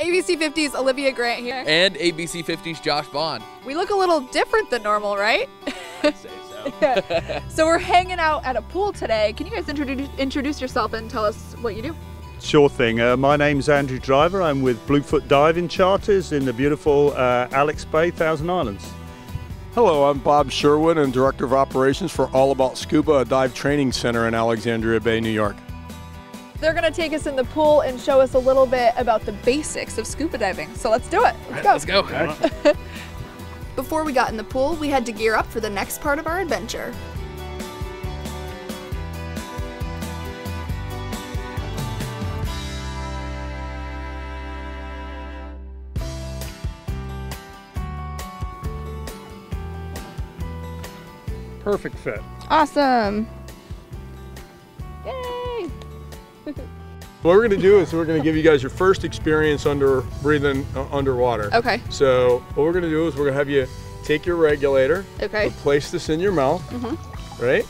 ABC 50's Olivia Grant here. And ABC 50's Josh Bond. We look a little different than normal, right? I'd say so. So we're hanging out at a pool today. Can you guys introduce yourself and tell us what you do? Sure thing. My name's Andrew Driver. I'm with Bluefoot Diving Charters in the beautiful Alex Bay, Thousand Islands. Hello, I'm Bob Sherwood and Director of Operations for All About Scuba, a dive training center in Alexandria Bay, New York. They're gonna take us in the pool and show us a little bit about the basics of scuba diving. So let's do it. Let's go. Before we got in the pool, we had to gear up for the next part of our adventure. Perfect fit. Awesome. Yay! What we're going to do is we're going to give you guys your first experience breathing underwater. Okay. So what we're going to do is we're going to have you take your regulator. Okay. Place this in your mouth. Right?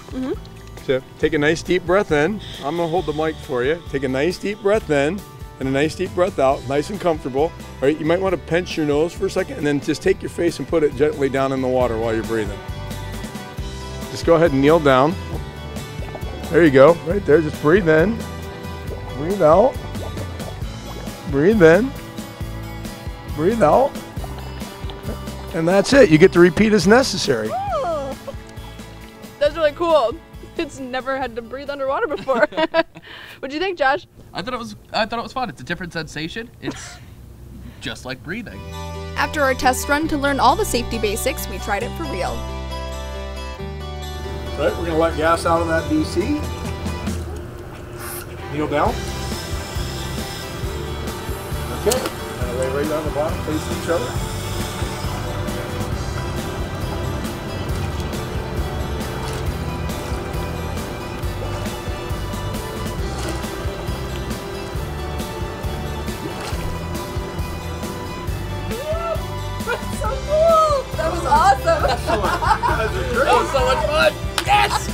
So take a nice deep breath in. I'm going to hold the mic for you. Take a nice deep breath in and a nice deep breath out, nice and comfortable. All right, you might want to pinch your nose for a second and then just take your face and put it gently down in the water while you're breathing. Just go ahead and kneel down. There you go, right there. Just breathe in, breathe out, breathe in, breathe out, and that's it. You get to repeat as necessary. Oh, that's really cool. It's never had to breathe underwater before. What'd you think, Josh? I thought it was fun. It's a different sensation. It's just like breathing. After our test run to learn all the safety basics, we tried it for real. Right, we're going to let gas out of that DC. Kneel down. Okay, and lay right down the bottom, facing each other. That's so cool! That was awesome! That was so much fun! Yes!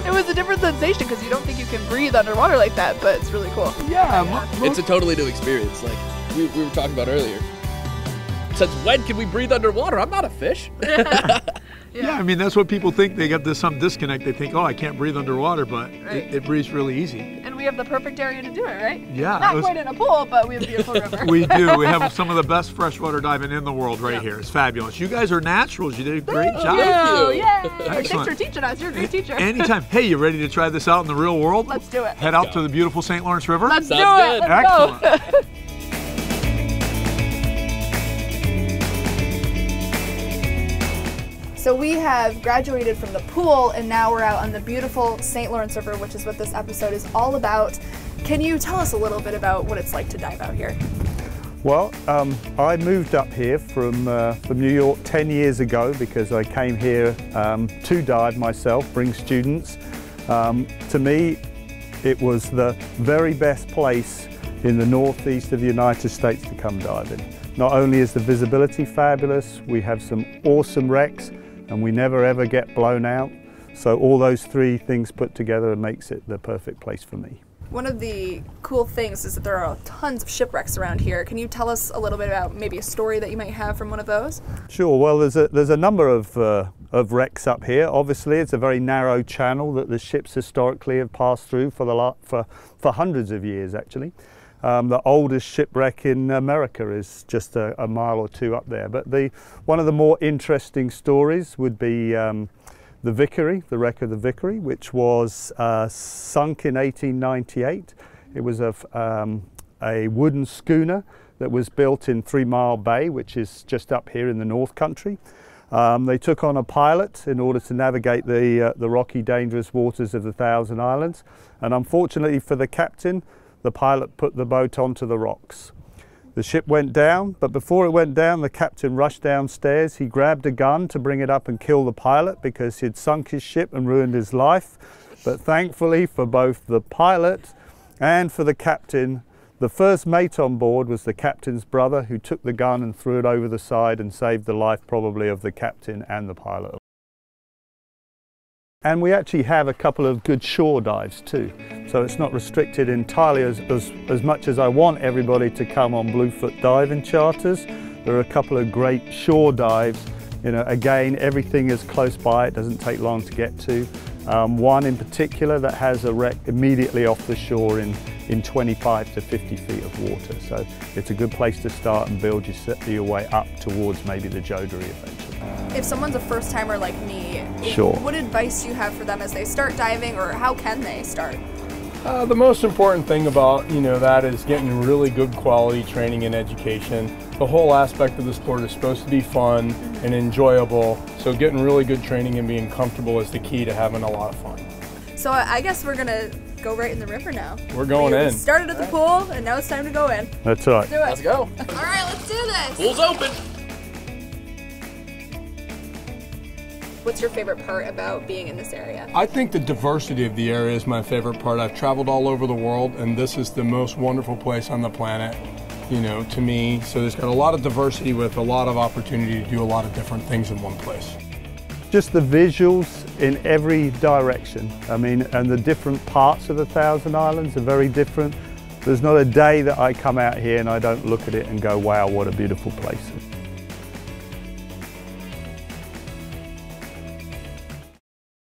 It was a different sensation because you don't think you can breathe underwater like that, but it's really cool. Yeah, It's a totally new experience. Like we were talking about earlier. Since when can we breathe underwater? I'm not a fish. Yeah, I mean, that's what people think. They got some disconnect. They think, oh, I can't breathe underwater, but Right. it breathes really easy. And we have the perfect area to do it, right? Yeah. Not quite in a pool, but we have a beautiful river. We do. We have some of the best freshwater diving in the world right here. It's fabulous. You guys are naturals. You did a great job. Oh, yay! Thanks Excellent. for teaching us. You're a great teacher. Anytime. Hey, you ready to try this out in the real world? Let's do it. Head out to the beautiful St. Lawrence River? Let's do it. Sounds good. Let's go. Excellent. So we have graduated from the pool and now we're out on the beautiful St. Lawrence River, which is what this episode is all about. Can you tell us a little bit about what it's like to dive out here? Well, I moved up here from New York 10 years ago because I came here to dive myself, bring students. To me, it was the very best place in the northeast of the United States to come diving. Not only is the visibility fabulous, we have some awesome wrecks, and we never ever get blown out. So all those three things put together makes it the perfect place for me. One of the cool things is that there are tons of shipwrecks around here. Can you tell us a little bit about maybe a story that you might have from one of those? Sure, well there's a number of wrecks up here. Obviously it's a very narrow channel that the ships historically have passed through for hundreds of years actually. The oldest shipwreck in America is just a mile or two up there. But one of the more interesting stories would be the Vickery, the wreck of the Vickery, which was sunk in 1898. It was a wooden schooner that was built in 3 Mile Bay, which is just up here in the North Country. They took on a pilot in order to navigate the rocky, dangerous waters of the Thousand Islands. And unfortunately for the captain, the pilot put the boat onto the rocks. The ship went down, but before it went down, the captain rushed downstairs. He grabbed a gun to bring it up and kill the pilot because he'd sunk his ship and ruined his life. But thankfully for both the pilot and for the captain, the first mate on board was the captain's brother, who took the gun and threw it over the side and saved the life probably of the captain and the pilot. And we actually have a couple of good shore dives too. So it's not restricted entirely as much as I want everybody to come on Bluefoot diving charters. There are a couple of great shore dives. You know, again, everything is close by, it doesn't take long to get to. One in particular that has a wreck immediately off the shore in 25 to 50 feet of water. So it's a good place to start and build your way up towards maybe the Jodery eventually. If someone's a first timer like me, Sure. what advice do you have for them as they start diving, or how can they start? The most important thing about that is getting really good quality training and education. The whole aspect of the sport is supposed to be fun and enjoyable, so getting really good training and being comfortable is the key to having a lot of fun. So I guess we're gonna go right in the river now. We're going We in. started at the pool, and now it's time to go in. That's right. Let's do it. Let's go. All right, let's do this. Pool's open. What's your favorite part about being in this area? I think the diversity of the area is my favorite part. I've traveled all over the world, and this is the most wonderful place on the planet, to me. So there's got a lot of diversity with a lot of opportunity to do a lot of different things in one place. Just the visuals in every direction. I mean, and the different parts of the Thousand Islands are very different. There's not a day that I come out here and I don't look at it and go, wow, what a beautiful place.